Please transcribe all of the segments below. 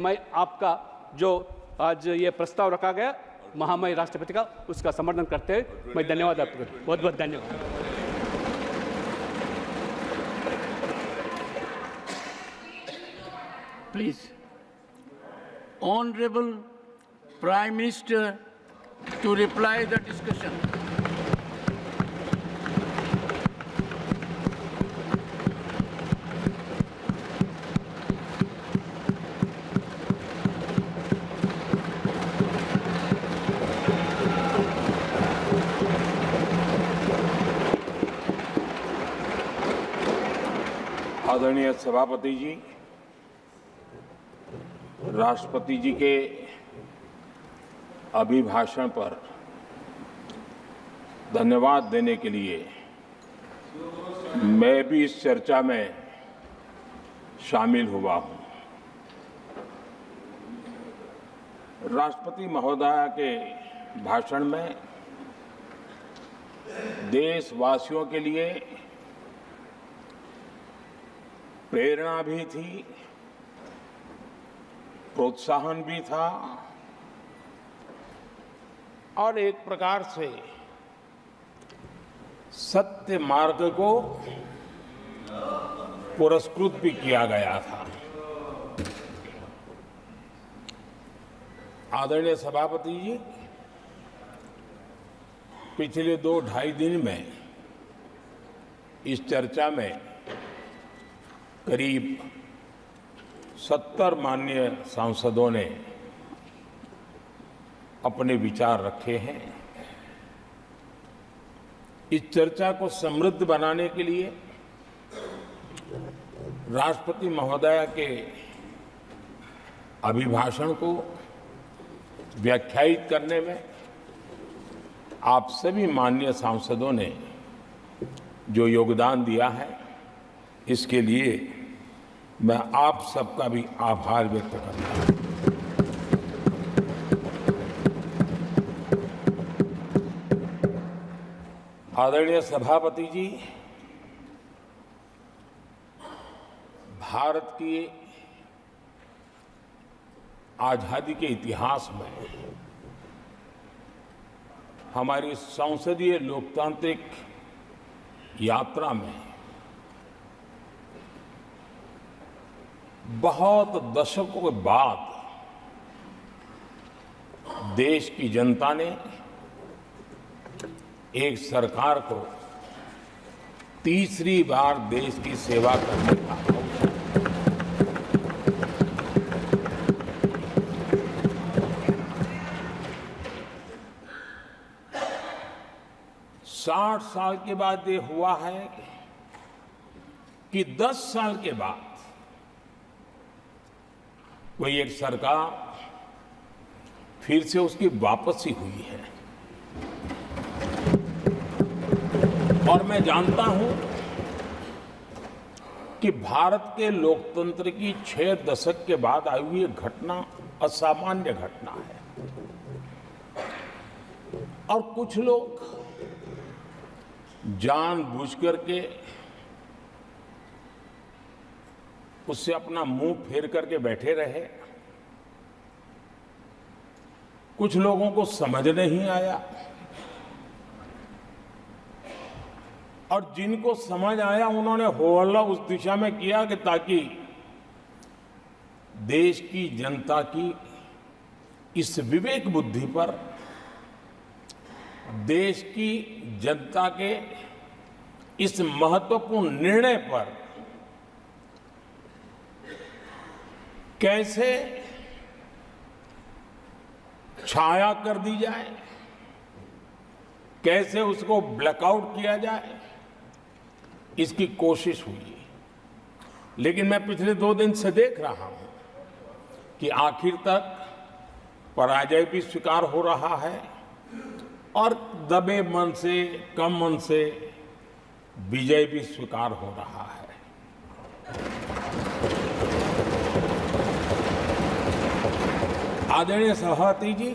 मैं आपका जो आज ये प्रस्ताव रखा गया महामहिम राष्ट्रपति का, उसका समर्थन करते हुए मैं धन्यवाद आपको बहुत बहुत धन्यवाद। Please, Honorable Prime Minister, to reply the discussion. आदरणीय सभापति जी, राष्ट्रपति जी के अभिभाषण पर धन्यवाद देने के लिए मैं भी इस चर्चा में शामिल हुआ हूं। राष्ट्रपति महोदया के भाषण में देशवासियों के लिए प्रेरणा भी थी, प्रोत्साहन भी था और एक प्रकार से सत्य मार्ग को पुरस्कृत भी किया गया था। आदरणीय सभापति जी, पिछले 2-2.5 दिन में इस चर्चा में करीब 70 माननीय सांसदों ने अपने विचार रखे हैं। इस चर्चा को समृद्ध बनाने के लिए राष्ट्रपति महोदया के अभिभाषण को व्याख्यायित करने में आप सभी माननीय सांसदों ने जो योगदान दिया है, इसके लिए मैं आप सबका भी आभार व्यक्त करता हूं। आदरणीय सभापति जी, भारत की आजादी के इतिहास में हमारी संसदीय लोकतांत्रिक यात्रा में बहुत दशकों के बाद देश की जनता ने एक सरकार को तीसरी बार देश की सेवा करने का अवसर। 60 साल के बाद ये हुआ है कि 10 साल के बाद कोई एक सरकार फिर से उसकी वापसी हुई है। और मैं जानता हूं कि भारत के लोकतंत्र की 6 दशक के बाद आई हुई घटना असामान्य घटना है। और कुछ लोग जानबूझकर के उससे अपना मुंह फेर करके बैठे रहे। कुछ लोगों को समझ नहीं आया और जिनको समझ आया उन्होंने हो हल्ला उस दिशा में किया कि ताकि देश की जनता की इस विवेक बुद्धि पर, देश की जनता के इस महत्वपूर्ण निर्णय पर कैसे छाया कर दी जाए, कैसे उसको ब्लैकआउट किया जाए, इसकी कोशिश हुई। लेकिन मैं पिछले 2 दिन से देख रहा हूं कि आखिर तक पराजय भी स्वीकार हो रहा है और दबे मन से, कम मन से विजय भी स्वीकार हो रहा है। आदरणीय सभापति जी,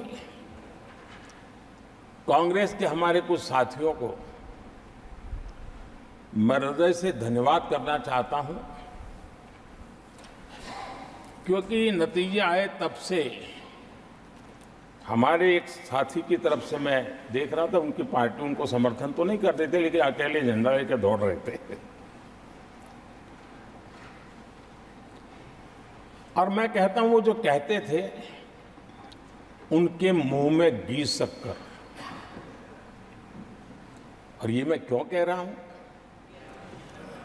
कांग्रेस के हमारे कुछ साथियों को मैं हृदय से धन्यवाद करना चाहता हूं क्योंकि नतीजे आए तब से हमारे एक साथी की तरफ से मैं देख रहा था, उनकी पार्टी उनको समर्थन तो नहीं करते थे, लेकिन अकेले झंडा लेकर दौड़ रहे थे। और मैं कहता हूं, वो जो कहते थे उनके मुंह में घी शक्कर। और ये मैं क्यों कह रहा हूं?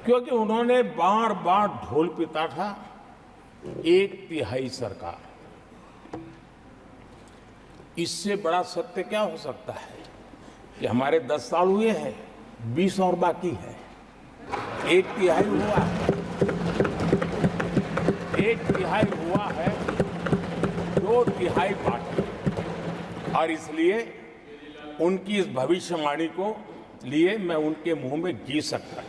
क्योंकि उन्होंने बार बार ढोल पिटा था 1/3 सरकार। इससे बड़ा सत्य क्या हो सकता है कि हमारे 10 साल हुए हैं, 20 और बाकी है, 1/3 हुआ है, 1/3 हुआ है, 2/3 बाकी। और इसलिए उनकी इस भविष्यवाणी को लिए मैं उनके मुंह में घी सकता।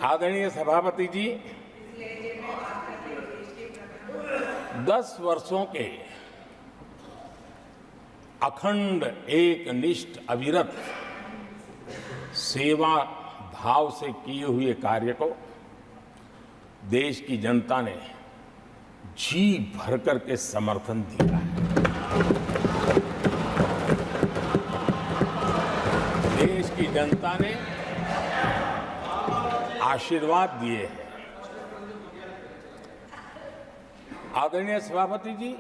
आदरणीय सभापति जी, 10 वर्षों के अखंड एकनिष्ठ अविरत सेवा भाव से किए हुए कार्य को देश की जनता ने जी भर करके समर्थन दिया है। देश की जनता ने आशीर्वाद दिए हैं। आदरणीय सभापति जी,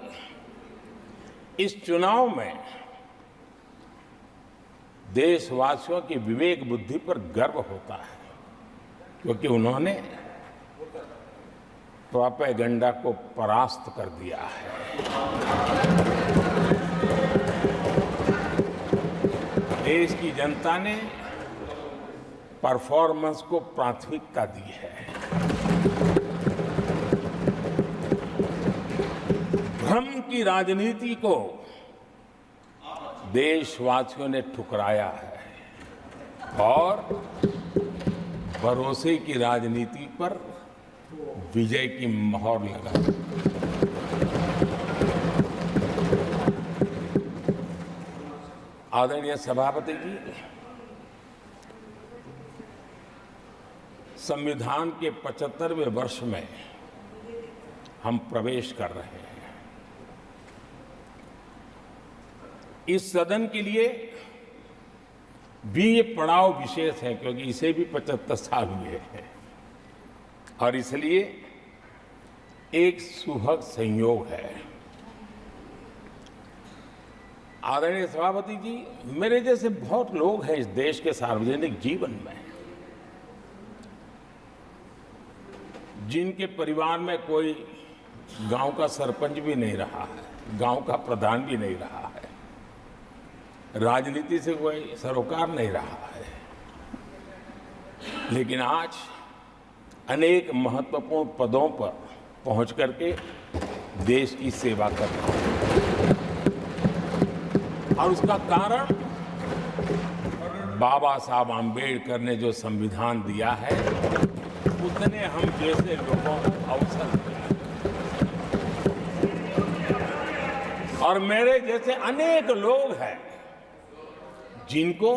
इस चुनाव में देशवासियों की विवेक बुद्धि पर गर्व होता है, क्योंकि उन्होंने प्रोपेगेंडा को परास्त कर दिया है। देश की जनता ने परफॉर्मेंस को प्राथमिकता दी है। भ्रम की राजनीति को देशवासियों ने ठुकराया है और भरोसे की राजनीति पर विजय की मोहर लगा। आदरणीय सभापति जी, संविधान के 75वें वर्ष में हम प्रवेश कर रहे हैं। इस सदन के लिए भी ये पड़ाव विशेष है, क्योंकि इसे भी 75 साल हुए हैं और इसलिए एक सुभग संयोग है। आदरणीय सभापति जी, मेरे जैसे बहुत लोग हैं इस देश के सार्वजनिक जीवन में, जिनके परिवार में कोई गांव का सरपंच भी नहीं रहा है, गांव का प्रधान भी नहीं रहा है, राजनीति से कोई सरोकार नहीं रहा है, लेकिन आज अनेक महत्वपूर्ण पदों पर पहुंच करके देश की सेवा कर रहे हैं। और उसका कारण बाबा साहब आम्बेडकर ने जो संविधान दिया है, उसने हम जैसे लोगों को अवसर दिया और मेरे जैसे अनेक लोग हैं जिनको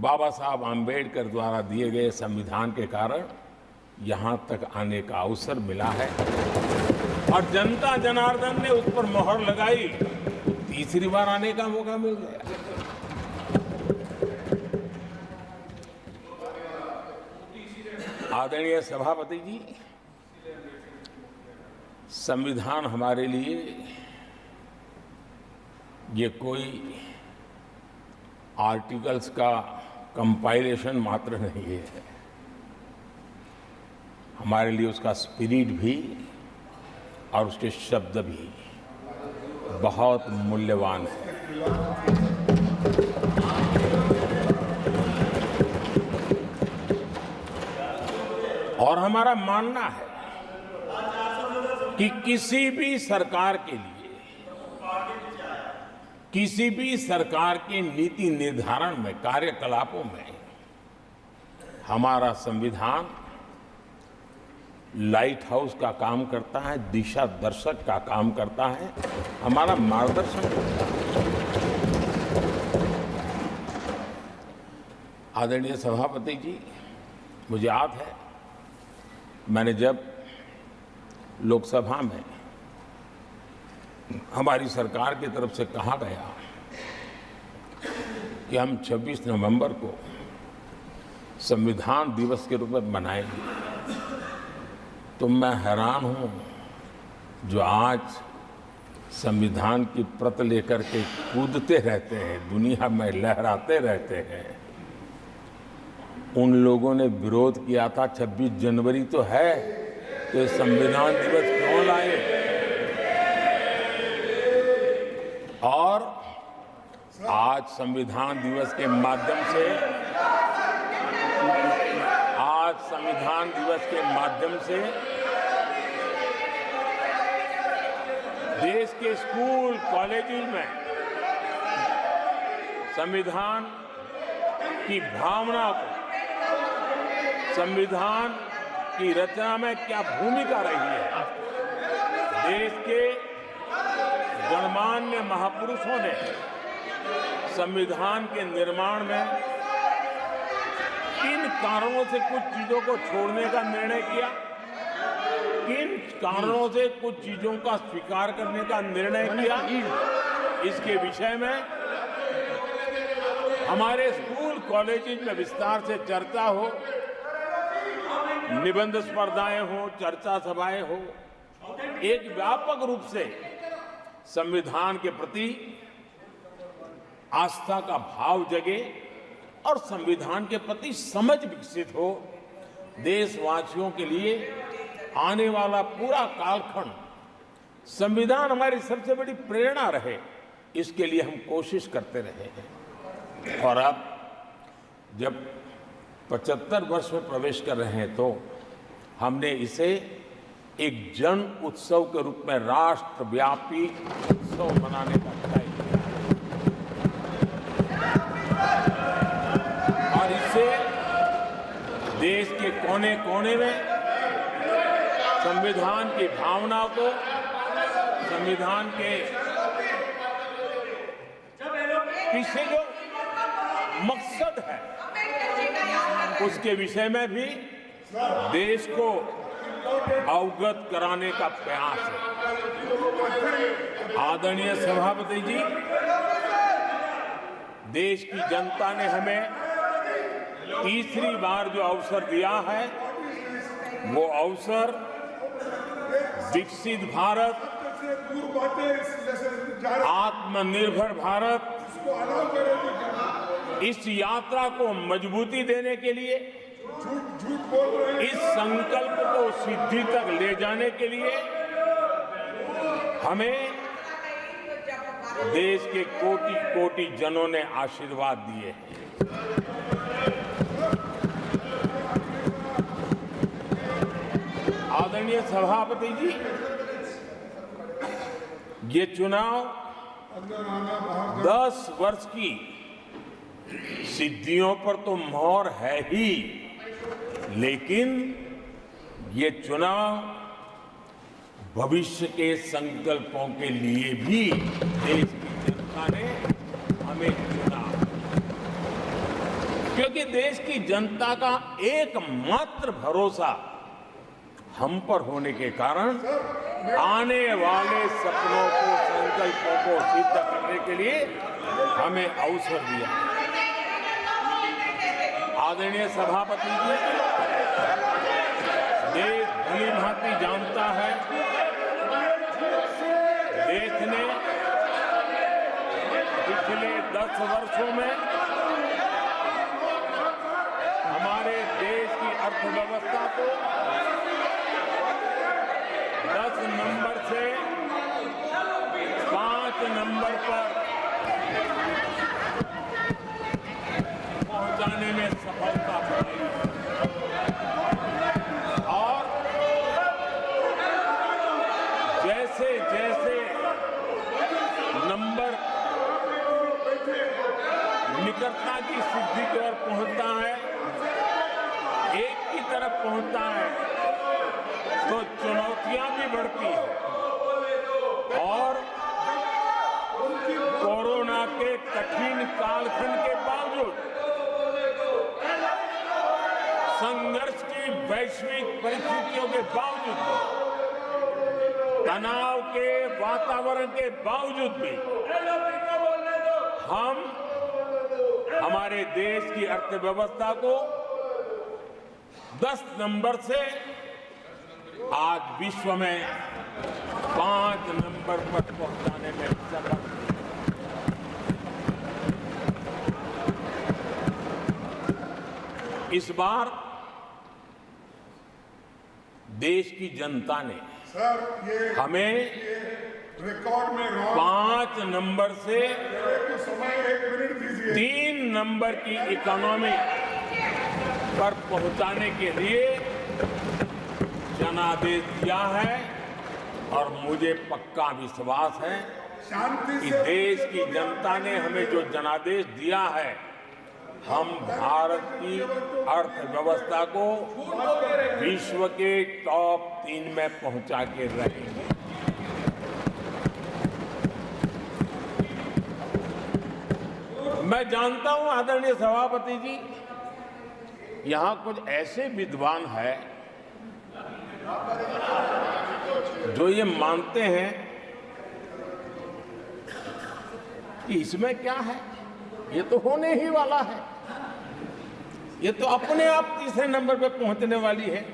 बाबा साहब आम्बेडकर द्वारा दिए गए संविधान के कारण यहां तक आने का अवसर मिला है और जनता जनार्दन ने उस पर मोहर लगाई, तीसरी बार आने का मौका मिल गया। आदरणीय सभापति जी, संविधान हमारे लिए ये कोई आर्टिकल्स का कंपाइलेशन मात्र नहीं है, हमारे लिए उसका स्पिरिट भी और उसके शब्द भी बहुत मूल्यवान है। और हमारा मानना है कि किसी भी सरकार के लिए, किसी भी सरकार के नीति निर्धारण में, कार्यकलापों में हमारा संविधान लाइट हाउस का काम करता है, दिशा दर्शक का काम करता है, हमारा मार्गदर्शन करता है। आदरणीय सभापति जी, मुझे याद है मैंने जब लोकसभा में हमारी सरकार की तरफ से कहा गया कि हम 26 नवंबर को संविधान दिवस के रूप में मनाएंगे, तो मैं हैरान हूं जो आज संविधान की प्रत लेकर के कूदते रहते हैं, दुनिया में लहराते रहते हैं, उन लोगों ने विरोध किया था 26 जनवरी तो है, तो ये संविधान दिवस क्यों लाए? और आज संविधान दिवस के माध्यम से देश के स्कूल कॉलेजेस में संविधान की भावना को, संविधान की रचना में क्या भूमिका रही है, देश के गणमान्य महापुरुषों ने संविधान के निर्माण में किन कारणों से कुछ चीजों को छोड़ने का निर्णय किया, किन कारणों से कुछ चीजों का स्वीकार करने का निर्णय किया, इसके विषय में हमारे स्कूल कॉलेजेस में विस्तार से चर्चा हो, निबंध स्पर्धाएं हो, चर्चा सभाएं हो, एक व्यापक रूप से संविधान के प्रति आस्था का भाव जगे और संविधान के प्रति समझ विकसित हो। देशवासियों के लिए आने वाला पूरा कालखंड संविधान हमारी सबसे बड़ी प्रेरणा रहे, इसके लिए हम कोशिश करते रहे हैं। और अब जब 75 वर्ष में प्रवेश कर रहे हैं तो हमने इसे एक जन उत्सव के रूप में राष्ट्रव्यापी उत्सव मनाने का तय किया और इससे देश के कोने कोने में संविधान की भावना को, संविधान के पीछे जो मकसद है उसके विषय में भी देश को अवगत कराने का प्रयास है। आदरणीय सभापति जी, देश की जनता ने हमें तीसरी बार जो अवसर दिया है, वो अवसर विकसित भारत, आत्मनिर्भर भारत, इस यात्रा को मजबूती देने के लिए, इस संकल्प को सिद्धि तक ले जाने के लिए हमें देश के कोटि कोटि जनों ने आशीर्वाद दिए हैं। आदरणीय सभापति जी, ये चुनाव 10 वर्ष की सिद्धियों पर तो मोहर है ही, लेकिन ये चुनाव भविष्य के संकल्पों के लिए भी देश की जनता ने हमें चुना, क्योंकि देश की जनता का एकमात्र भरोसा हम पर होने के कारण आने वाले सपनों को, संकल्पों को सिद्ध करने के लिए हमें अवसर दिया। आदरणीय सभापति जी, देश भली भांति जानता है, देश ने पिछले 10 वर्षों में हमारे देश की अर्थव्यवस्था को 10 नंबर से 5 नंबर पर पहुंचाने में सफलता पाई और जैसे जैसे नंबर निकटता की सिद्धि की ओर पहुंचता है, एक की तरफ पहुंचता है, तो चुनौतियां भी बढ़ती हैं और कोरोना के कठिन कालखंड के बावजूद संघर्ष की वैश्विक परिस्थितियों के बावजूद भी, तनाव के वातावरण के बावजूद भी हम हमारे देश की अर्थव्यवस्था को 10 नंबर से आज विश्व में 5 नंबर पर पहुंचाने में सफल हुए। इस बार देश की जनता ने हमें रिकॉर्ड में 5 नंबर से समय 1 मिनट दीजिए। 3 नंबर की इकोनॉमी पर पहुंचाने के लिए जनादेश दिया है और मुझे पक्का विश्वास है शांति कि से देश की जनता ने हमें जो जनादेश दिया है, हम भारत की अर्थव्यवस्था को विश्व के टॉप 3 में पहुंचा के रहेंगे। मैं जानता हूं आदरणीय सभापति जी, यहां कुछ ऐसे विद्वान हैं जो ये मानते हैं कि इसमें क्या है, ये तो होने ही वाला है, ये तो अपने आप तीसरे नंबर पे पहुंचने वाली है,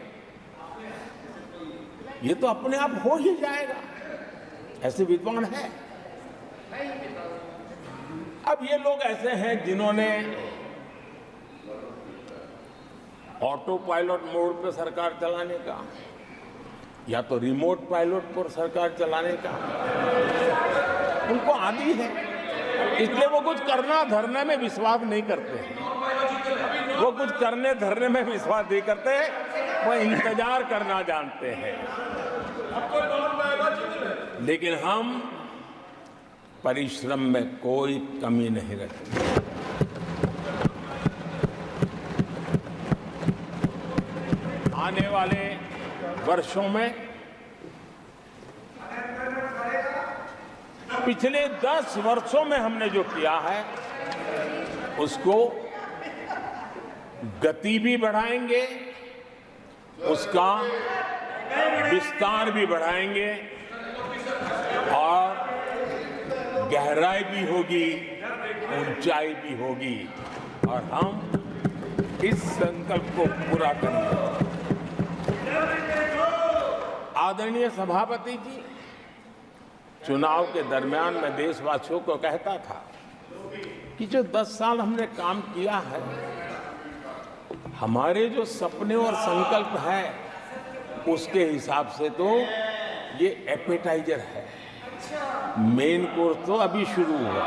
ये तो अपने आप हो ही जाएगा। ऐसे विद्वान हैं। अब ये लोग ऐसे हैं जिन्होंने ऑटो पायलट मोड पे सरकार चलाने का या तो रिमोट पायलट पर सरकार चलाने का उनको आदी है, इसलिए वो कुछ करना धरने में विश्वास नहीं करते हैं। वो कुछ करने धरने में विश्वास नहीं करते, वो इंतजार करना जानते हैं। लेकिन हम परिश्रम में कोई कमी नहीं रखते। आने वाले वर्षों में पिछले 10 वर्षों में हमने जो किया है उसको गति भी बढ़ाएंगे, उसका विस्तार भी बढ़ाएंगे और गहराई भी होगी, ऊंचाई भी होगी और हम इस संकल्प को पूरा करेंगे। आदरणीय सभापति जी, चुनाव के दरमियान मैं देशवासियों को कहता था कि जो 10 साल हमने काम किया है, हमारे जो सपने और संकल्प है उसके हिसाब से तो ये एपेटाइजर है, मेन कोर्स तो अभी शुरू हुआ।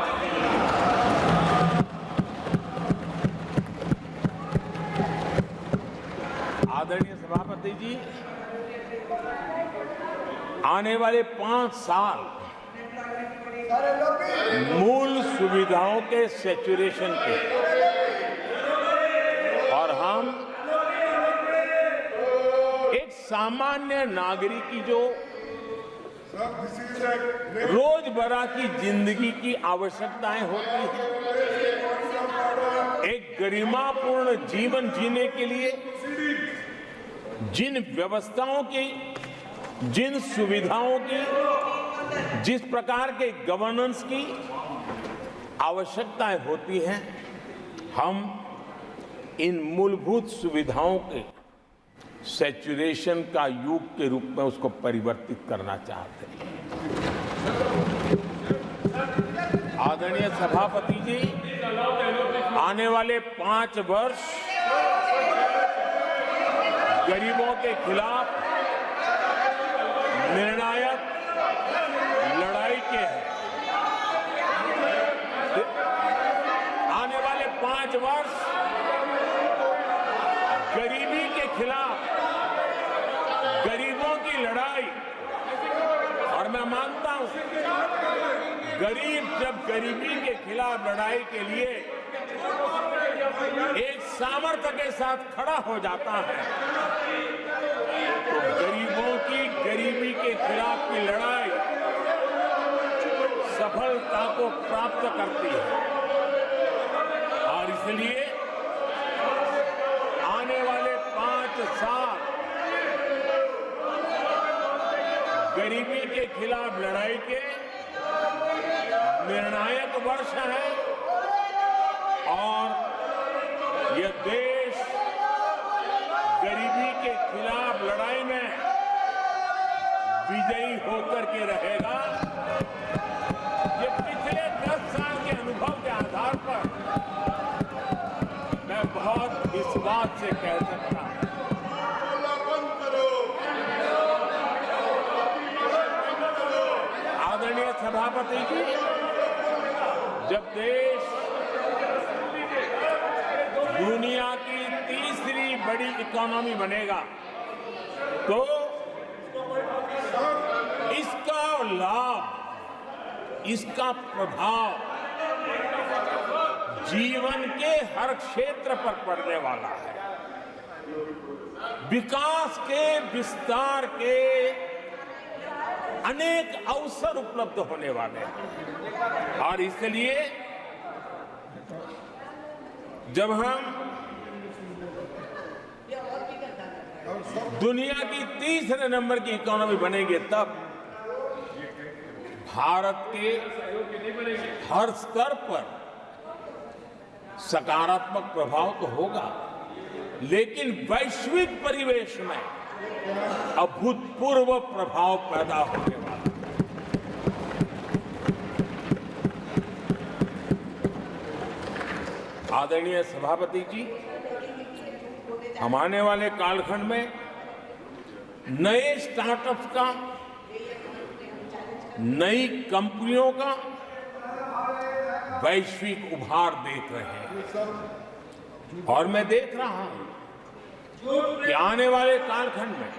आदरणीय सभापति जी, आने वाले 5 साल मूल सुविधाओं के सैचुरेशन के और हम एक सामान्य नागरिक की जो रोजमर्रा की जिंदगी की आवश्यकताएं होती हैं, एक गरिमापूर्ण जीवन जीने के लिए जिन व्यवस्थाओं की, जिन सुविधाओं की, जिस प्रकार के गवर्नेंस की आवश्यकताएं होती हैं, हम इन मूलभूत सुविधाओं के सैचुरेशन का युग के रूप में उसको परिवर्तित करना चाहते हैं। आदरणीय सभापति जी, आने वाले 5 वर्ष गरीबों के खिलाफ निर्णायक लड़ाई के हैं। आने वाले 5 वर्ष गरीबी के खिलाफ गरीबों की लड़ाई, और मैं मानता हूं गरीब जब गरीबी के खिलाफ लड़ाई के लिए एक सामर्थ्य के साथ खड़ा हो जाता है तो गरीबों की गरीबी के खिलाफ की लड़ाई सफलता को प्राप्त करती है। और इसलिए आने वाले गरीबी के खिलाफ लड़ाई के निर्णायक वर्ष है और यह देश गरीबी के खिलाफ लड़ाई में विजयी होकर के रहेगा। ये पिछले 10 साल के अनुभव के आधार पर मैं बहुत विश्वास से कह सकता हूं। आदरणीय सभापति जी, जब देश दुनिया की तीसरी बड़ी इकोनॉमी बनेगा तो इसका लाभ, इसका प्रभाव जीवन के हर क्षेत्र पर पड़ने वाला है। विकास के विस्तार के अनेक अवसर उपलब्ध होने वाले हैं और इसलिए जब हम दुनिया की तीसरे नंबर की इकोनॉमी बनेंगे तब भारत के हर स्तर पर सकारात्मक प्रभाव तो होगा, लेकिन वैश्विक परिवेश में अभूतपूर्व प्रभाव पैदा होने वाला है। आदरणीय सभापति जी, हम आने वाले कालखंड में नए स्टार्टअप्स का, नई कंपनियों का वैश्विक उभार देख रहे हैं और मैं देख रहा हूं कि आने वाले कालखंड में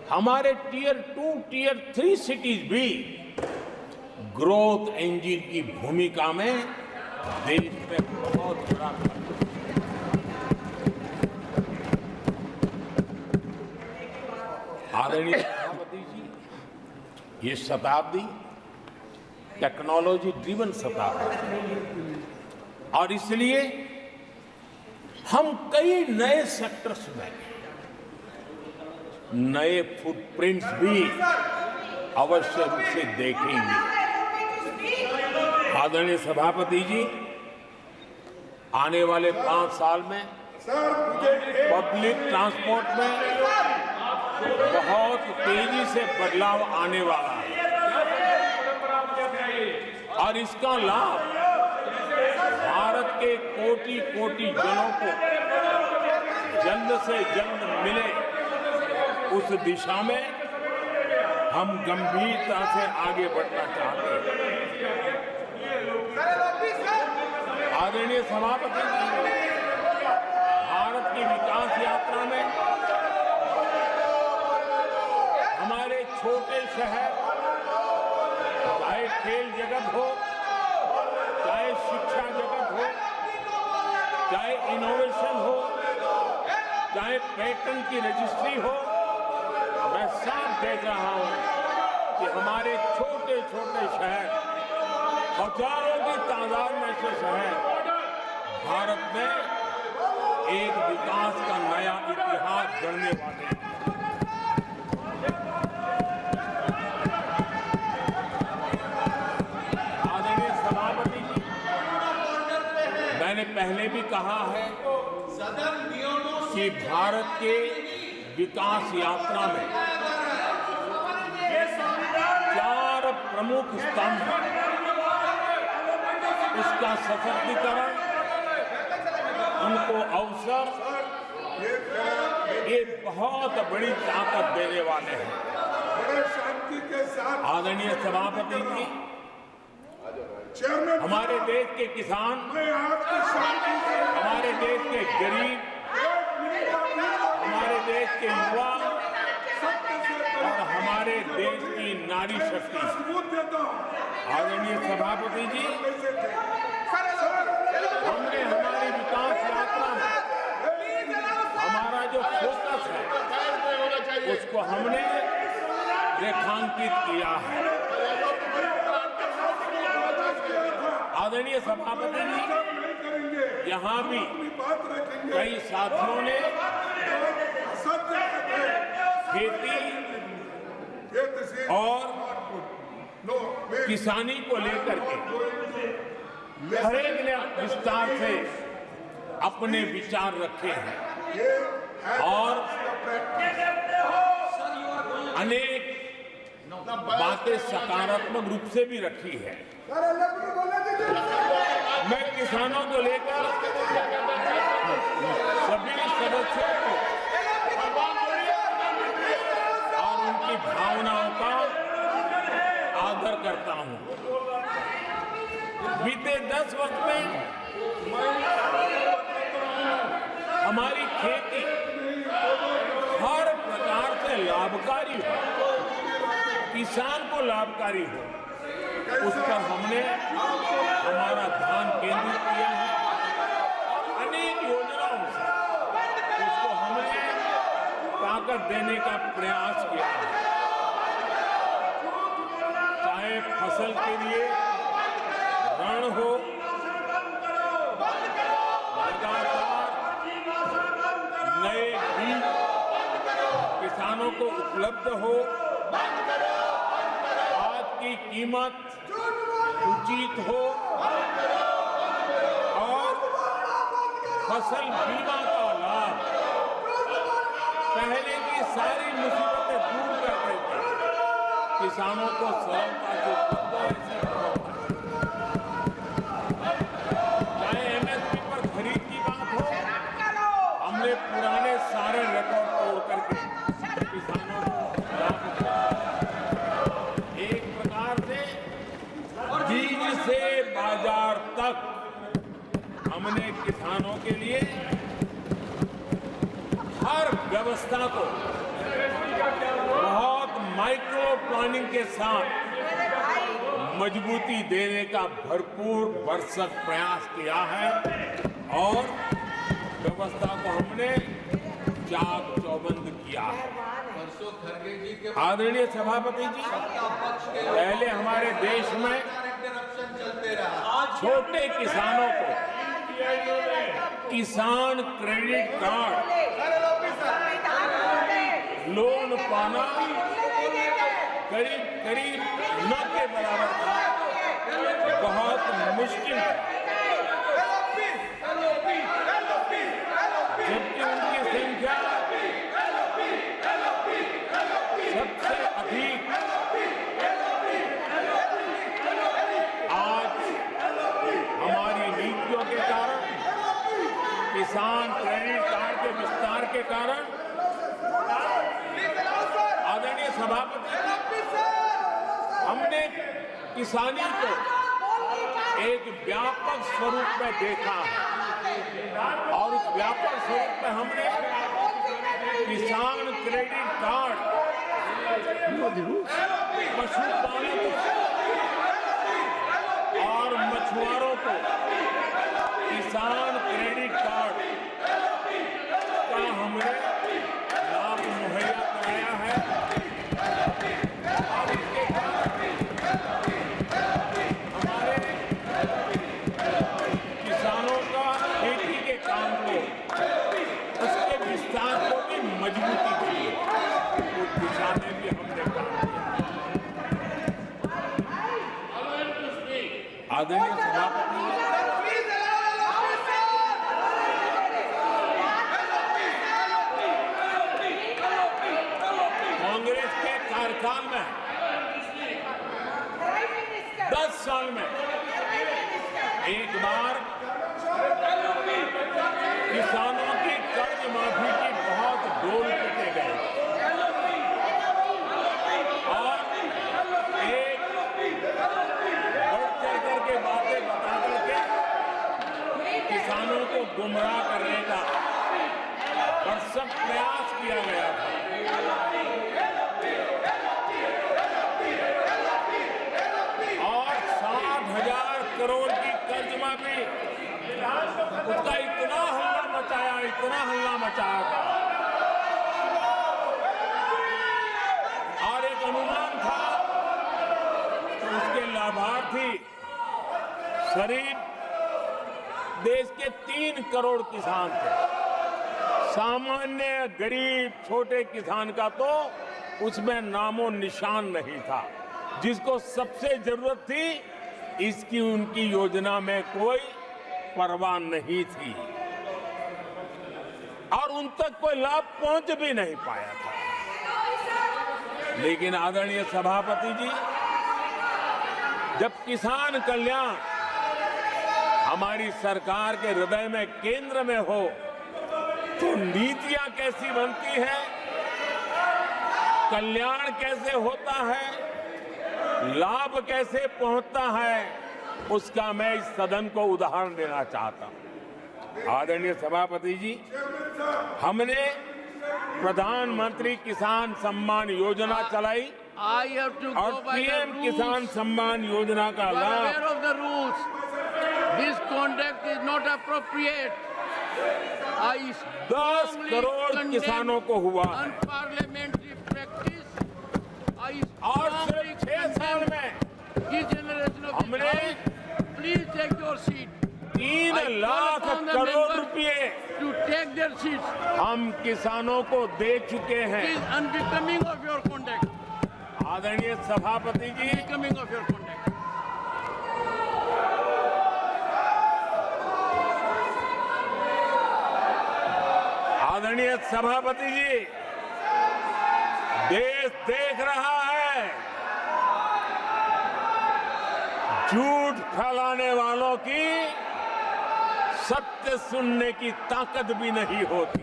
हमारे टियर 2, टियर 3 सिटीज भी ग्रोथ इंजन की भूमिका में देश में बहुत बड़ा आदरणीय सभापति जी, ये शताब्दी टेक्नोलॉजी ड्रिवन शताब्दी और इसलिए हम कई नए सेक्टर्स में नए फुटप्रिंट्स भी अवश्य रूप से देखेंगे। आदरणीय सभापति जी, आने वाले 5 साल में पब्लिक ट्रांसपोर्ट में बहुत तेजी से बदलाव आने वाला है और इसका लाभ भारत के कोटि-कोटि जनों को जल्द से जल्द मिले, उस दिशा में हम गंभीरता से आगे बढ़ना चाहते हैं। आदरणीय सभापति जी, भारत की विकास यात्रा में हमारे छोटे शहर, चाहे खेल जगत हो, चाहे शिक्षा जगत हो, चाहे इनोवेशन हो, चाहे पेटेंट की रजिस्ट्री हो, मैं साफ देख रहा हूं कि हमारे छोटे छोटे शहर, हजारों की तादाद में से शहर भारत में एक विकास का नया इतिहास गढ़ने वाले हैं। आदरणीय सभापति जी, मैंने पहले भी कहा है कि भारत के विकास यात्रा में 4 प्रमुख स्तंभ, उसका सशक्तिकरण, उनको अवसर, ये बहुत बड़ी ताकत देने वाले हैं। आदरणीय सभापति जी, हमारे देश के किसान, हमारे देश के गरीब, हमारे देश के युवा और हमारे देश की नारी शक्ति, आदरणीय सभापति जी, हमने हमारी विकास यात्रा में हमारा जो फोकस है उसको हमने रेखांकित किया है। आदरणीय सभापति जी, यहाँ भी कई साथियों ने खेती, और No, wait. किसानी को लेकर के हर एक ने विस्तार से अपने विचार रखे हैं और अनेक बातें सकारात्मक रूप से भी रखी है। मैं किसानों को लेकर सभी सदस्यों को और उनकी भावनाओं का आदर करता हूं। बीते 10 वर्ष में हमारी खेती हर प्रकार से लाभकारी हो, किसान को लाभकारी हो, उस पर हमने हमारा ध्यान केंद्रित किया है। अनेक योजनाओं से उसको हमने ताकत देने का प्रयास किया है। चाहे फसल के लिए ऋण हो, लगातार नए बीज किसानों को उपलब्ध हो, आज की कीमत उचित हो और फसल बीमा का लाभ पहले की सारी मुसीबतें दूर कर देते किसानों को सरलता से उपलब्ध हो। चाहे एमएसपी पर खरीद की बात हो, हमने पुराने सारे रिकॉर्ड तोड़ करके किसानों को लाभ दिया। एक प्रकार से बीज से बाजार तक हमने किसानों के लिए हर व्यवस्था को बहुत माइक्रो प्लानिंग के साथ मजबूती देने का भरपूर भरसक प्रयास किया है और व्यवस्था को हमने चाक चौबंद किया है। आदरणीय सभापति जी, पहले हमारे देश में छोटे किसानों को किसान क्रेडिट कार्ड लोन पाना करीब करीब न के बराबर था, बहुत मुश्किल था। जबकि उनकी संख्या सबसे अधिक आज हमारी नीतियों के कारण, किसान क्रेडिट कार्ड के विस्तार के कारण, आदरणीय सभापति, हमने किसानी को एक व्यापक स्वरूप में देखा है और उस व्यापक स्वरूप में हमने किसान क्रेडिट कार्ड पशुपालकों और मछुआरों को किसान क्रेडिट कार्ड का हमने लाभ मुहैया कराया है और इसके कारण हमारे किसानों का खेती के काम को, उसके विस्तार को भी मजबूती दी है। उस दिशा में भी हमने काम किया। आदरणीय सभापति, कांग्रेस के कार्यकाल में 10 साल में एक बार किसानों की कर्ज माफी की बहुत डोल पीटे गए और एक बढ़ चढ़ करके बातें बता करके किसानों को गुमराह करने का भरसक प्रयास किया गया था। और 60,000 करोड़ की कर्ज माफी, उसका इतना हल्ला मचाया था और एक अनुमान था तो उसके लाभार्थी करीब देश के 3 करोड़ किसान थे। सामान्य गरीब छोटे किसान का तो उसमें नामो निशान नहीं था। जिसको सबसे जरूरत थी, इसकी उनकी योजना में कोई परवाह नहीं थी और उन तक कोई लाभ पहुंच भी नहीं पाया था। लेकिन आदरणीय सभापति जी, जब किसान कल्याण हमारी सरकार के हृदय में, केंद्र में हो, तो नीतियां कैसी बनती है, कल्याण कैसे होता है, लाभ कैसे पहुंचता है, उसका मैं इस सदन को उदाहरण देना चाहता हूं। आदरणीय सभापति जी, हमने प्रधानमंत्री किसान सम्मान योजना चलाई I have to और go by the PM rules. किसान सम्मान योजना का You are लाभ aware of the rules. This conduct is not appropriate. I 10 strongly crore condemn किसानों को हुआ है unparliamentary practice. I और strongly सिर्फ 6 साल condemn में degeneration of the हमने House. Please take your seat. 3 I call lakh upon the crore members रुपए to take their seats. हम किसानों को दे चुके It हैं। is unbecoming of your conduct. आदरणीय सभापति जी, Unbecoming of your conduct. आदरणीय सभापति जी, देश देख रहा है, झूठ फैलाने वालों की सत्य सुनने की ताकत भी नहीं होती।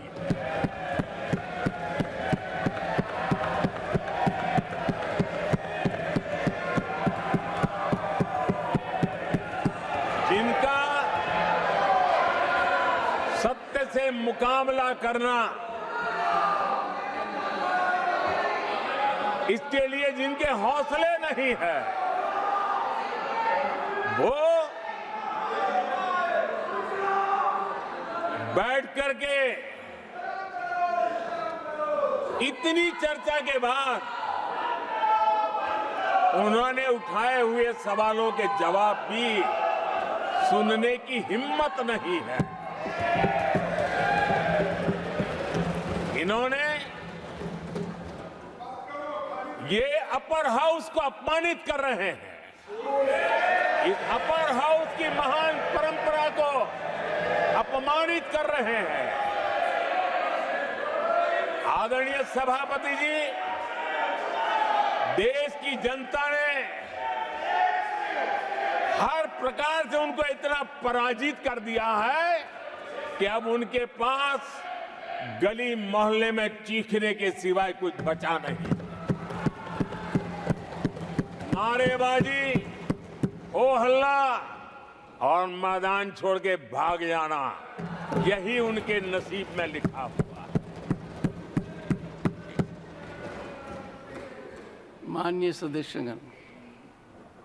जिनका सत्य से मुकाबला करना, इसके लिए जिनके हौसले नहीं है, वो बैठ करके इतनी चर्चा के बाद उन्होंने उठाए हुए सवालों के जवाब भी सुनने की हिम्मत नहीं है। इन्होंने ये अपर हाउस को अपमानित कर रहे हैं। इस अपर हाउस की महान परंपरा को अपमानित कर रहे हैं। आदरणीय सभापति जी, देश की जनता ने हर प्रकार से उनको इतना पराजित कर दिया है कि अब उनके पास गली मोहल्ले में चीखने के सिवाय कुछ बचा नहीं। नारेबाजी, ओ हल्ला और मैदान छोड़ के भाग जाना, यही उनके नसीब में लिखा हुआ है। माननीय सदस्यगण,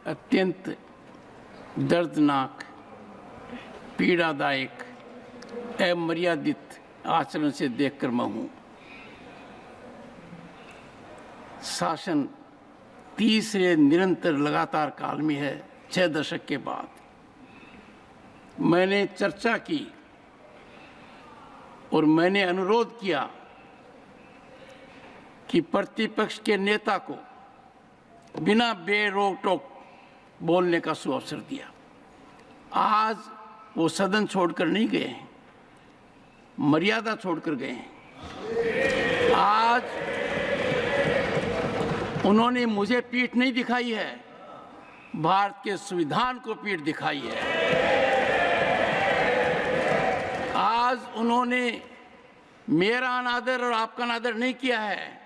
अत्यंत दर्दनाक, पीड़ादायक, अमर्यादित आचरण से देखकर मैं हूं। शासन तीसरे निरंतर लगातार काल में है, 6 दशक के बाद। मैंने चर्चा की और मैंने अनुरोध किया कि प्रतिपक्ष के नेता को बिना बेरोक टोक बोलने का सुअवसर दिया। आज वो सदन छोड़कर नहीं गए हैं, मर्यादा छोड़कर गए हैं। आज उन्होंने मुझे पीठ नहीं दिखाई है, भारत के संविधान को पीठ दिखाई है। आज उन्होंने मेरा अनादर और आपका अनादर नहीं किया है,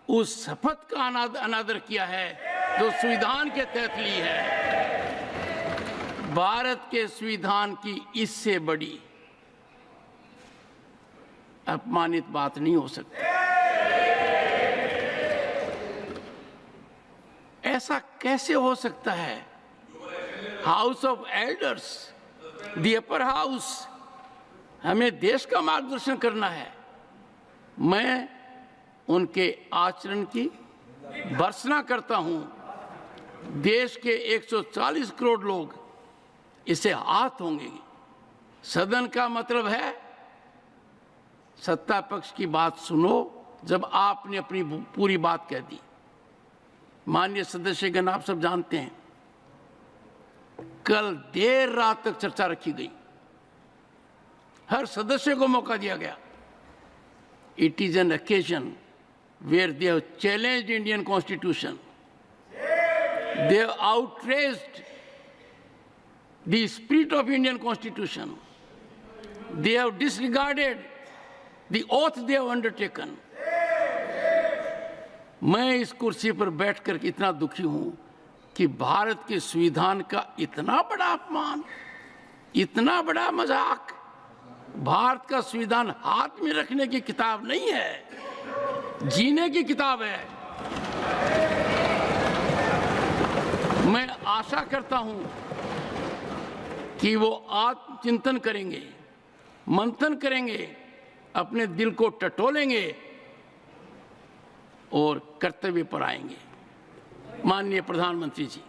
उस शपथ का अनादर किया है जो संविधान के तहत ली है। भारत के संविधान की इससे बड़ी अपमानित बात नहीं हो सकती। ऐसा कैसे हो सकता है? House of elders, the upper house, हमें देश का मार्गदर्शन करना है। मैं उनके आचरण की भर्त्सना करता हूं। देश के 140 करोड़ लोग इसे हाथ होंगे। सदन का मतलब है सत्ता पक्ष की बात सुनो जब आपने अपनी पूरी बात कह दी। माननीय सदस्यगण, आप सब जानते हैं कल देर रात तक चर्चा रखी गई, हर सदस्य को मौका दिया गया। It is an occasion where they have challenged Indian Constitution. They have outraged the spirit of Indian Constitution. They have disregarded the oath they have undertaken. मैं इस कुर्सी पर बैठकर इतना दुखी हूं कि भारत के संविधान का इतना बड़ा अपमान, इतना बड़ा मजाक। भारत का संविधान हाथ में रखने की किताब नहीं है, जीने की किताब है। मैं आशा करता हूं कि वो आत्मचिंतन करेंगे, मंथन करेंगे, अपने दिल को टटोलेंगे और कर्तव्य पर आएंगे। माननीय प्रधानमंत्री जी,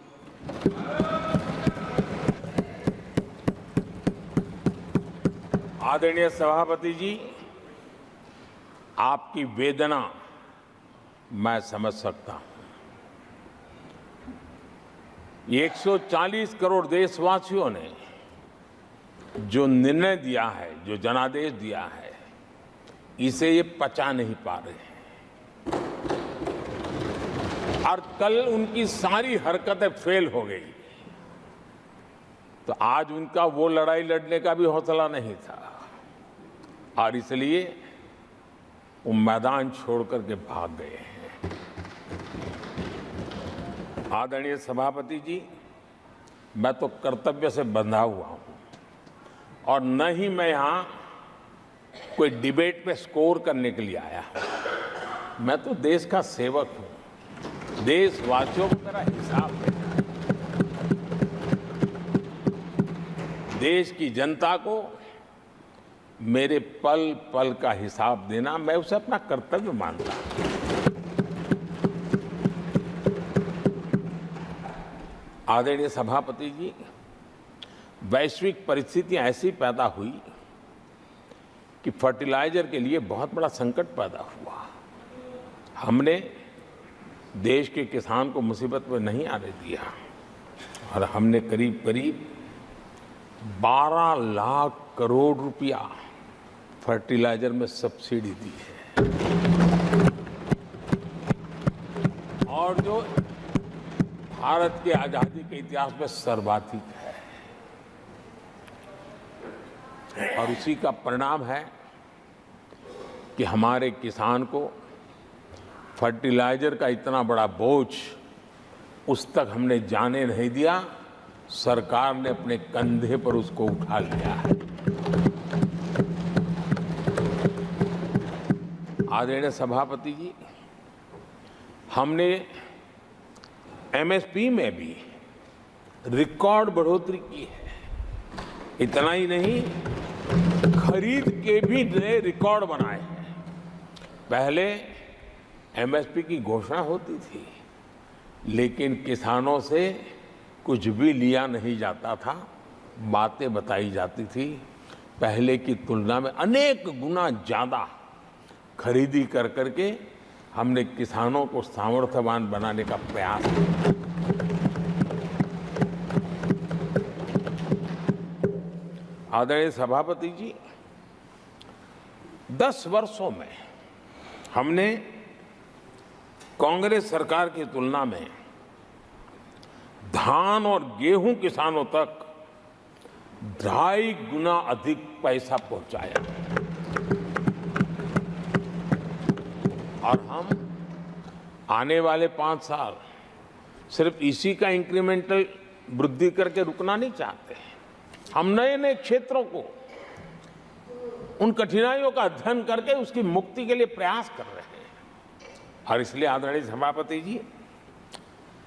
आदरणीय सभापति जी, आपकी वेदना मैं समझ सकता हूं। ये 140 करोड़ देशवासियों ने जो निर्णय दिया है, जो जनादेश दिया है, इसे ये पचा नहीं पा रहे हैं और कल उनकी सारी हरकतें फेल हो गई। तो आज उनका वो लड़ाई लड़ने का भी हौसला नहीं था और इसलिए वो मैदान छोड़ करके भाग गए हैं। आदरणीय सभापति जी, मैं तो कर्तव्य से बंधा हुआ हूं और न ही मैं यहां कोई डिबेट पे स्कोर करने के लिए आया हूं। मैं तो देश का सेवक हूं, देशवासियों को मेरा हिसाब देना है। देश की जनता को मेरे पल पल का हिसाब देना, मैं उसे अपना कर्तव्य मानता हूं। आदरणीय सभापति जी, वैश्विक परिस्थितियां ऐसी पैदा हुई कि फर्टिलाइजर के लिए बहुत बड़ा संकट पैदा हुआ। हमने देश के किसान को मुसीबत में नहीं आने दिया और हमने करीब करीब 12 लाख करोड़ रुपया फर्टिलाइजर में सब्सिडी दी है और जो भारत के आजादी के इतिहास में सर्वाधिक है। और उसी का परिणाम है कि हमारे किसान को फर्टिलाइजर का इतना बड़ा बोझ उस तक हमने जाने नहीं दिया। सरकार ने अपने कंधे पर उसको उठा लिया है। आदरणीय सभापति जी, हमने एमएसपी में भी रिकॉर्ड बढ़ोतरी की है। इतना ही नहीं, खरीद के भी नए रिकॉर्ड बनाए हैं। पहले एमएसपी की घोषणा होती थी लेकिन किसानों से कुछ भी लिया नहीं जाता था, बातें बताई जाती थी। पहले की तुलना में अनेक गुना ज्यादा खरीदी कर करके हमने किसानों को सामर्थ्यवान बनाने का प्रयास किया। आदरणीय सभापति जी, 10 वर्षों में हमने कांग्रेस सरकार की तुलना में धान और गेहूं किसानों तक 2.5 गुना अधिक पैसा पहुंचाया और हम आने वाले 5 साल सिर्फ इसी का इंक्रीमेंटल वृद्धि करके रुकना नहीं चाहते। हम नए नए क्षेत्रों को, उन कठिनाइयों का अध्ययन करके उसकी मुक्ति के लिए प्रयास कर रहे हैं। और इसलिए आदरणीय सभापति जी,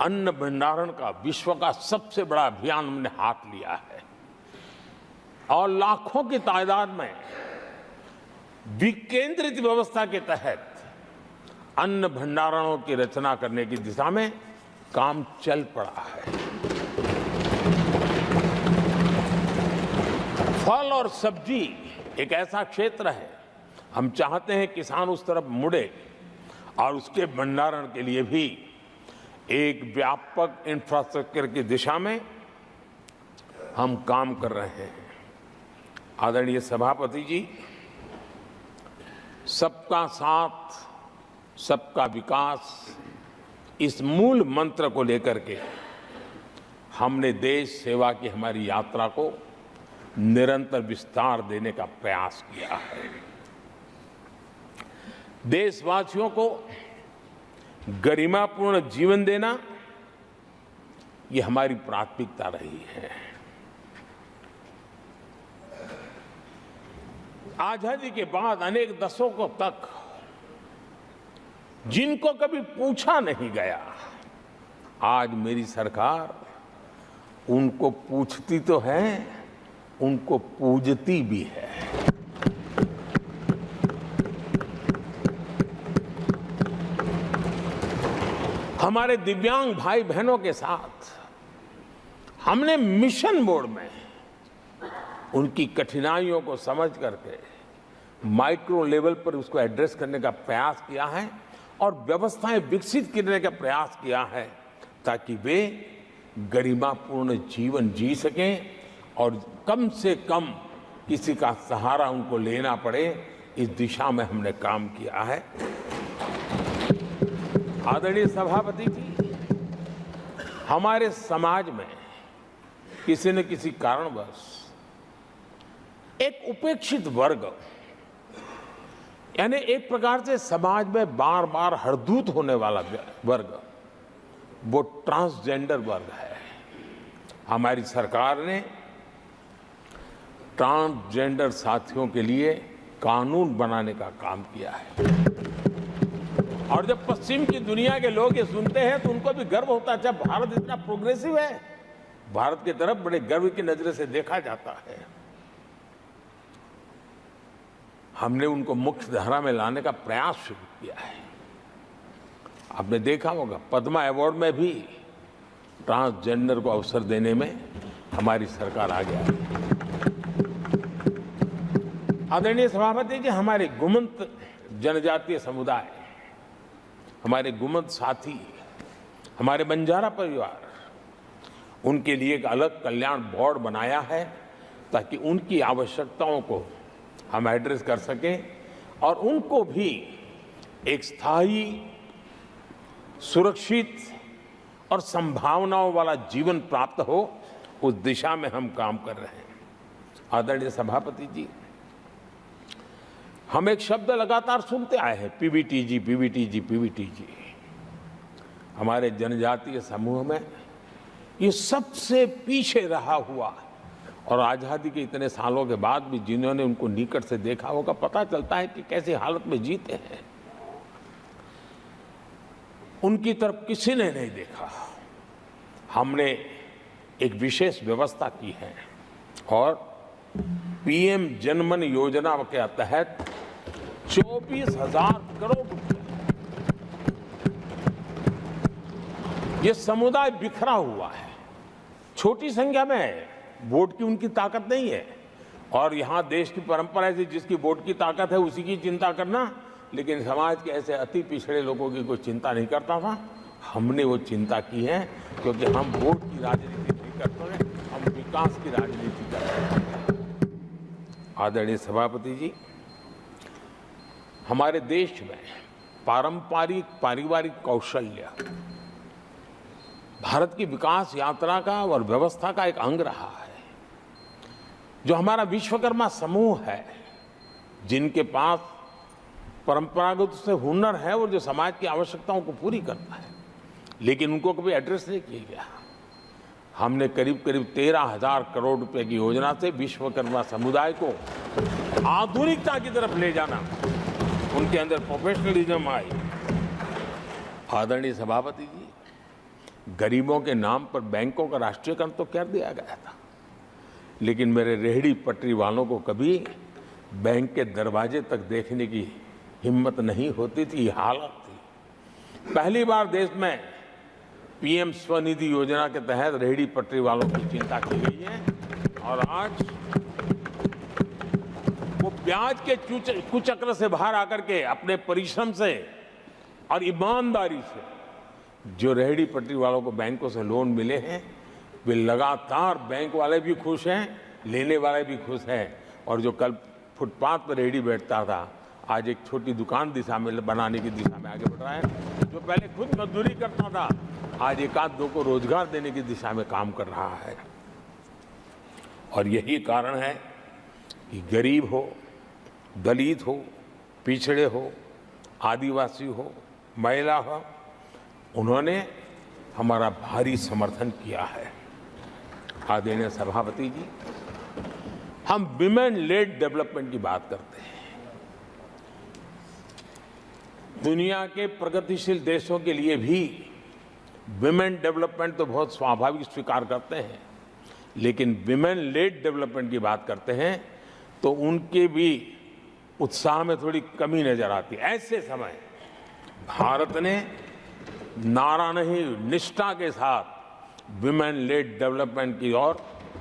अन्न भंडारण का विश्व का सबसे बड़ा अभियान हमने हाथ लिया है और लाखों की तादाद में विकेंद्रित व्यवस्था के तहत अन्न भंडारणों की रचना करने की दिशा में काम चल पड़ा है। फल और सब्जी एक ऐसा क्षेत्र है, हम चाहते हैं किसान उस तरफ मुड़े और उसके भंडारण के लिए भी एक व्यापक इंफ्रास्ट्रक्चर की दिशा में हम काम कर रहे हैं। आदरणीय सभापति जी, सबका साथ सबका विकास इस मूल मंत्र को लेकर के हमने देश सेवा की हमारी यात्रा को निरंतर विस्तार देने का प्रयास किया है। देशवासियों को गरिमापूर्ण जीवन देना ये हमारी प्राथमिकता रही है। आजादी के बाद अनेक दशकों तक जिनको कभी पूछा नहीं गया, आज मेरी सरकार उनको पूछती तो है, उनको पूजती भी है। हमारे दिव्यांग भाई बहनों के साथ हमने मिशन मोड में उनकी कठिनाइयों को समझ करके माइक्रो लेवल पर उसको एड्रेस करने का प्रयास किया है और व्यवस्थाएं विकसित करने का प्रयास किया है ताकि वे गरिमापूर्ण जीवन जी सकें और कम से कम किसी का सहारा उनको लेना पड़े, इस दिशा में हमने काम किया है। आदरणीय सभापति जी, हमारे समाज में किसी न किसी कारणवश एक उपेक्षित वर्ग, यानी एक प्रकार से समाज में बार बार हरदूत होने वाला वर्ग, वो ट्रांसजेंडर वर्ग है। हमारी सरकार ने ट्रांसजेंडर साथियों के लिए कानून बनाने का काम किया है और जब पश्चिम की दुनिया के लोग ये सुनते हैं तो उनको भी गर्व होता है। जब भारत इतना प्रोग्रेसिव है, भारत की तरफ बड़े गर्व की नजर से देखा जाता है। हमने उनको मुख्य धारा में लाने का प्रयास शुरू किया है। आपने देखा होगा पद्मा अवार्ड में भी ट्रांसजेंडर को अवसर देने में हमारी सरकार आगे आई है। आदरणीय सभापति जी, हमारे गुमंत जनजातीय समुदाय, हमारे गुमंत साथी, हमारे बंजारा परिवार, उनके लिए एक अलग कल्याण बोर्ड बनाया है ताकि उनकी आवश्यकताओं को हम एड्रेस कर सकें और उनको भी एक स्थायी, सुरक्षित और संभावनाओं वाला जीवन प्राप्त हो, उस दिशा में हम काम कर रहे हैं। आदरणीय सभापति जी, हम एक शब्द लगातार सुनते आए हैं, पीबीटीजी, पीबीटीजी, पीबीटीजी। हमारे जनजातीय समूह में ये सबसे पीछे रहा हुआ और आजादी के इतने सालों के बाद भी जिन्होंने उनको निकट से देखा होगा, पता चलता है कि कैसी हालत में जीते हैं। उनकी तरफ किसी ने नहीं देखा। हमने एक विशेष व्यवस्था की है और पीएम जनमन योजना के तहत 24,000 करोड़ रुपए, ये समुदाय बिखरा हुआ है, छोटी संख्या में है, वोट की उनकी ताकत नहीं है और यहां देश की परंपरा है जिसकी वोट की ताकत है उसी की चिंता करना, लेकिन समाज के ऐसे अति पिछड़े लोगों की कोई चिंता नहीं करता था। हमने वो चिंता की है क्योंकि हम वोट की राजनीति नहीं करते, हम विकास की राजनीति करते हैं। आदरणीय सभापति जी, हमारे देश में पारंपरिक पारिवारिक कौशल्य भारत की विकास यात्रा का और व्यवस्था का एक अंग रहा है। जो हमारा विश्वकर्मा समूह है, जिनके पास परंपरागत से हुनर है और जो समाज की आवश्यकताओं को पूरी करता है, लेकिन उनको कभी एड्रेस नहीं किया गया। हमने करीब करीब 13,000 करोड़ रुपए की योजना से विश्वकर्मा समुदाय को आधुनिकता की तरफ ले जाना, उनके अंदर प्रोफेशनलिज्म आई। आदरणीय सभापति जी, गरीबों के नाम पर बैंकों का राष्ट्रीयकरण तो कर दिया गया था, लेकिन मेरे रेहड़ी पटरी वालों को कभी बैंक के दरवाजे तक देखने की हिम्मत नहीं होती थी, हालत थी। पहली बार देश में पीएम स्वनिधि योजना के तहत रेहड़ी पटरी वालों की चिंता की गई है और आज वो ब्याज के कुचक्र से बाहर आकर के अपने परिश्रम से और ईमानदारी से जो रेहड़ी पटरी वालों को बैंकों से लोन मिले हैं, वे लगातार बैंक वाले भी खुश हैं, लेने वाले भी खुश हैं। और जो कल फुटपाथ पर रेहड़ी बैठता था, आज एक छोटी दुकान दिशा में बनाने की दिशा में आगे बढ़ रहा है। जो पहले खुद मजदूरी करता था, आज एक आध दो को रोजगार देने की दिशा में काम कर रहा है। और यही कारण है कि गरीब हो, दलित हो, पिछड़े हो, आदिवासी हो, महिला हो, उन्होंने हमारा भारी समर्थन किया है। आदरणीय सभापति जी, हम विमेन लेड डेवलपमेंट की बात करते हैं। दुनिया के प्रगतिशील देशों के लिए भी विमेन डेवलपमेंट तो बहुत स्वाभाविक स्वीकार करते हैं, लेकिन विमेन लेड डेवलपमेंट की बात करते हैं तो उनके भी उत्साह में थोड़ी कमी नजर आती है। ऐसे समय भारत ने नारा नहीं, निष्ठा के साथ विमेन लेड डेवलपमेंट की ओर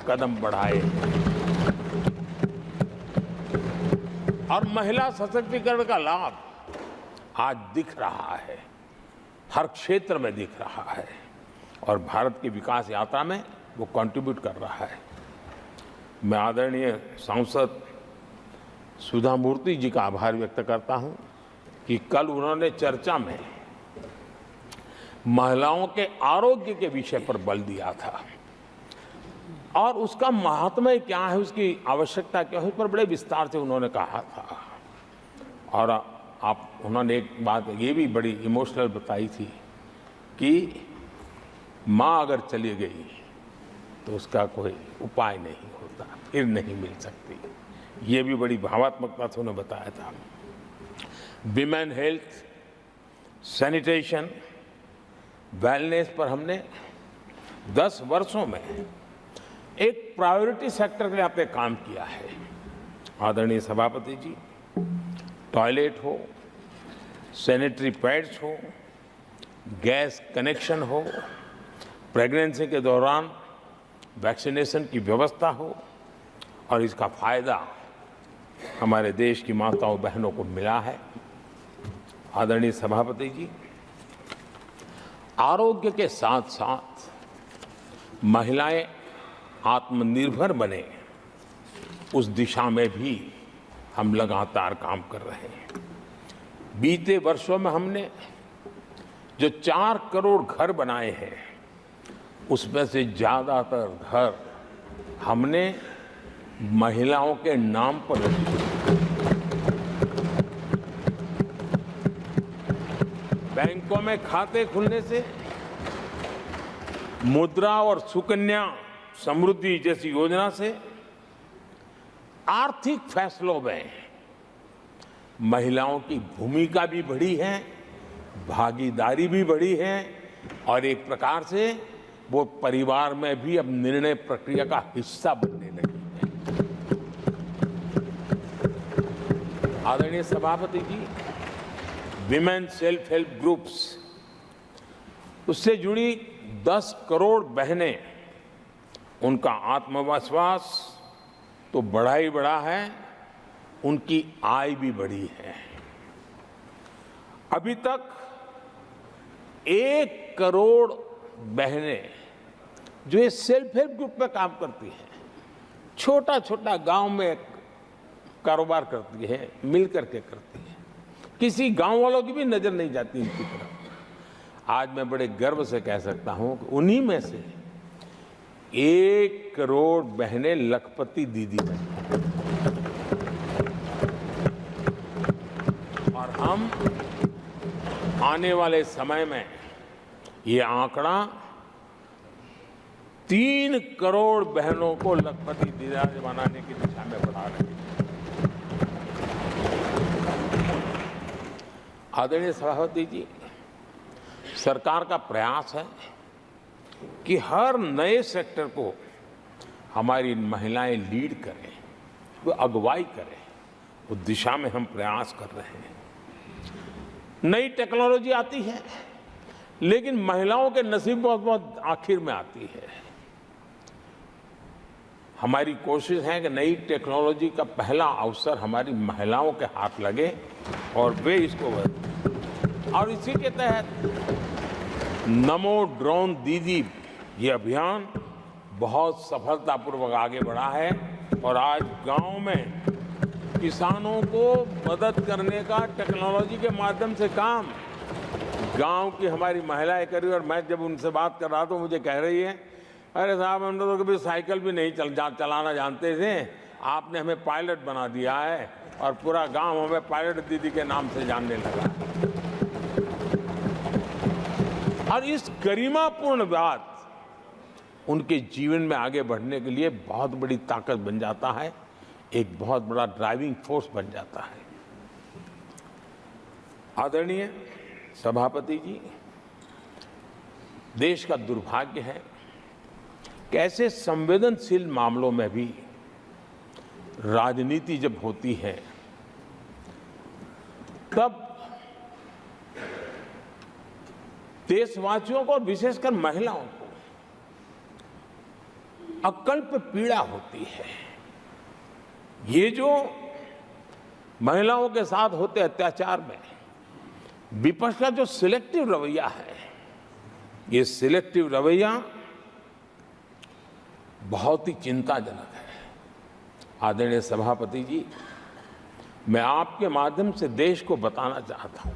कदम बढ़ाए और महिला सशक्तिकरण का लाभ आज दिख रहा है, हर क्षेत्र में दिख रहा है और भारत की विकास यात्रा में वो कंट्रीब्यूट कर रहा है। मैं आदरणीय सांसद सुधा मूर्ति जी का आभार व्यक्त करता हूं कि कल उन्होंने चर्चा में महिलाओं के आरोग्य के विषय पर बल दिया था और उसका महात्म्य क्या है, उसकी आवश्यकता क्या है, उस पर बड़े विस्तार से उन्होंने कहा था। और उन्होंने एक बात ये भी बड़ी इमोशनल बताई थी कि माँ अगर चली गई तो उसका कोई उपाय नहीं होता, फिर नहीं मिल सकती। ये भी बड़ी भावात्मकता से उन्होंने बताया था। विमेन हेल्थ, सैनिटेशन, वेलनेस पर हमने 10 वर्षों में एक प्रायोरिटी सेक्टर के नाते काम किया है। आदरणीय सभापति जी, टॉयलेट हो, सैनिटरी पैड्स हो, गैस कनेक्शन हो, प्रेगनेंसी के दौरान वैक्सीनेशन की व्यवस्था हो और इसका फायदा हमारे देश की माताओं बहनों को मिला है। आदरणीय सभापति जी, आरोग्य के साथ साथ महिलाएं आत्मनिर्भर बने, उस दिशा में भी हम लगातार काम कर रहे हैं। बीते वर्षों में हमने जो 4 करोड़ घर बनाए हैं, उसमें से ज्यादातर घर हमने महिलाओं के नाम पर रखे। बैंकों में खाते खुलने से, मुद्रा और सुकन्या समृद्धि जैसी योजना से आर्थिक फैसलों में महिलाओं की भूमिका भी बढ़ी है, भागीदारी भी बढ़ी है और एक प्रकार से वो परिवार में भी अब निर्णय प्रक्रिया का हिस्सा बनने लगी है। आदरणीय सभापति जी, विमेन सेल्फ हेल्प ग्रुप्स, उससे जुड़ी 10 करोड़ बहनें, उनका आत्मविश्वास तो बढ़ा ही बढ़ा है, उनकी आय भी बढ़ी है। अभी तक 1 करोड़ बहनें जो ये सेल्फ हेल्प ग्रुप में काम करती हैं, छोटा छोटा गांव में कारोबार करती है, मिल करके करती है, किसी गांव वालों की भी नजर नहीं जाती इनकी तरफ। आज मैं बड़े गर्व से कह सकता हूं कि उन्हीं में से 1 करोड़ बहनें लखपति दीदी बनी और हम आने वाले समय में ये आंकड़ा 3 करोड़ बहनों को लखपति दीदी बनाने की दिशा में बढ़ा रहे हैं। आदरणीय सभापति जी, सरकार का प्रयास है कि हर नए सेक्टर को हमारी महिलाएं लीड करें, वो अगुवाई करें, उस दिशा में हम प्रयास कर रहे हैं। नई टेक्नोलॉजी आती है, लेकिन महिलाओं के नसीब बहुत बहुत आखिर में आती है। हमारी कोशिश है कि नई टेक्नोलॉजी का पहला अवसर हमारी महिलाओं के हाथ लगे और वे इसको और इसी के तहत नमो ड्रोन दीदी ये अभियान बहुत सफलतापूर्वक आगे बढ़ा है और आज गांव में किसानों को मदद करने का टेक्नोलॉजी के माध्यम से काम गांव की हमारी महिलाएं कर रही और मैं जब उनसे बात कर रहा तो मुझे कह रही है, अरे साहब हम तो कभी साइकिल भी नहीं चलाना जानते थे, आपने हमें पायलट बना दिया है और पूरा गांव हमें पायलट दीदी के नाम से जानने लगा। और इस गरिमापूर्ण बात उनके जीवन में आगे बढ़ने के लिए बहुत बड़ी ताकत बन जाता है, एक बहुत बड़ा ड्राइविंग फोर्स बन जाता है। आदरणीय सभापति जी, देश का दुर्भाग्य है कि ऐसे संवेदनशील मामलों में भी राजनीति जब होती है तब देशवासियों को और विशेषकर महिलाओं को अकल्प पीड़ा होती है। ये जो महिलाओं के साथ होते अत्याचार में विपक्ष का जो सिलेक्टिव रवैया है, ये सिलेक्टिव रवैया बहुत ही चिंताजनक है। आदरणीय सभापति जी, मैं आपके माध्यम से देश को बताना चाहता हूं,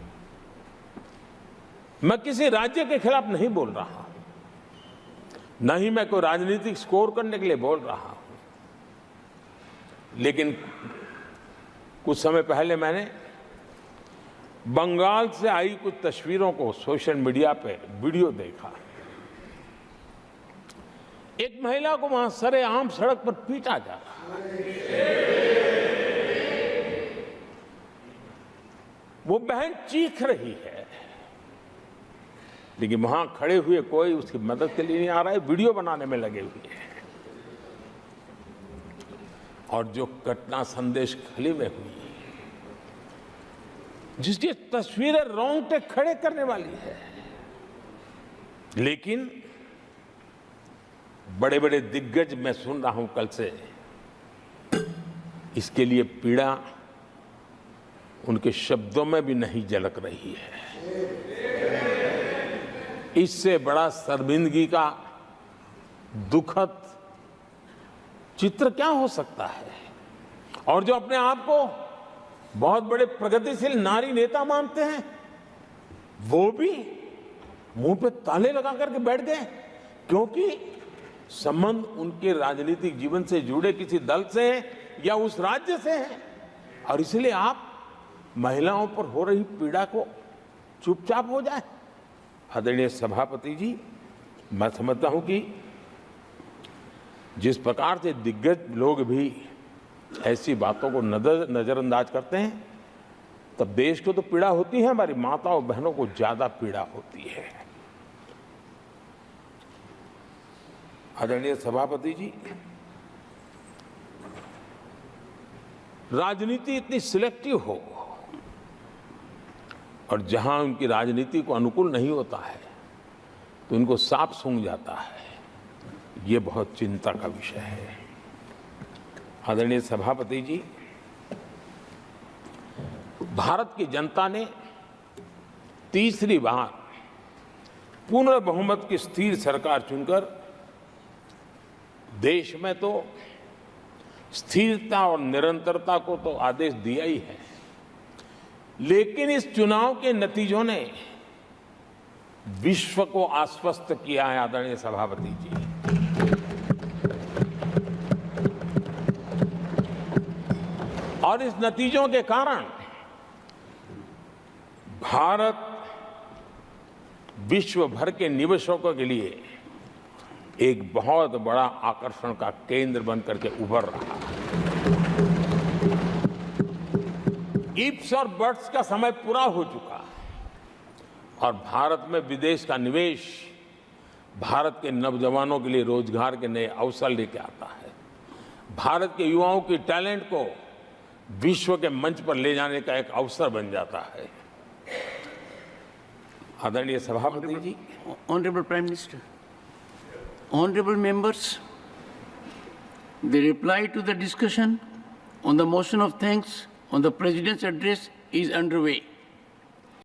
मैं किसी राज्य के खिलाफ नहीं बोल रहा हूं, न ही मैं कोई राजनीतिक स्कोर करने के लिए बोल रहा हूं, लेकिन कुछ समय पहले मैंने बंगाल से आई कुछ तस्वीरों को सोशल मीडिया पे वीडियो देखा। एक महिला को वहां सरेआम सड़क पर पीटा जा रहा है। वो बहन चीख रही है, लेकिन वहां खड़े हुए कोई उसकी मदद के लिए नहीं आ रहा है, वीडियो बनाने में लगे हुए हैं। और जो घटना संदेश खली में हुई, जिसकी तस्वीरें रोंगटे खड़े करने वाली है, लेकिन बड़े बड़े दिग्गज मैं सुन रहा हूं कल से, इसके लिए पीड़ा उनके शब्दों में भी नहीं झलक रही है। इससे बड़ा शर्मिंदगी का दुखद चित्र क्या हो सकता है। और जो अपने आप को बहुत बड़े प्रगतिशील नारी नेता मानते हैं, वो भी मुंह पे ताले लगा करके बैठ गए, क्योंकि संबंध उनके राजनीतिक जीवन से जुड़े किसी दल से है या उस राज्य से है। और इसलिए आप महिलाओं पर हो रही पीड़ा को चुपचाप हो जाए। आदरणीय सभापति जी, मैं समझता हूं कि जिस प्रकार से दिग्गज लोग भी ऐसी बातों को नजरअंदाज करते हैं, तब देश को तो पीड़ा होती है, हमारी माताओं बहनों को ज्यादा पीड़ा होती है। आदरणीय सभापति जी, राजनीति इतनी सिलेक्टिव हो और जहां उनकी राजनीति को अनुकूल नहीं होता है तो इनको सांप सूंघ जाता है, ये बहुत चिंता का विषय है। आदरणीय सभापति जी, भारत की जनता ने तीसरी बार पूर्ण बहुमत की स्थिर सरकार चुनकर देश में तो स्थिरता और निरंतरता को तो आदेश दिया ही है, लेकिन इस चुनाव के नतीजों ने विश्व को आश्वस्त किया है। आदरणीय सभापति जी, और इस नतीजों के कारण भारत विश्व भर के निवेशकों के लिए एक बहुत बड़ा आकर्षण का केंद्र बनकर के उभर रहा है। इफ्स और बट्स का समय पूरा हो चुका और भारत में विदेश का निवेश भारत के नौजवानों के लिए रोजगार के नए अवसर लेके आता है, भारत के युवाओं की टैलेंट को विश्व के मंच पर ले जाने का एक अवसर बन जाता है। आदरणीय सभापति जी, Honorable Prime Minister, honorable members, the reply to the discussion on the motion of thanks on the President's address is underway.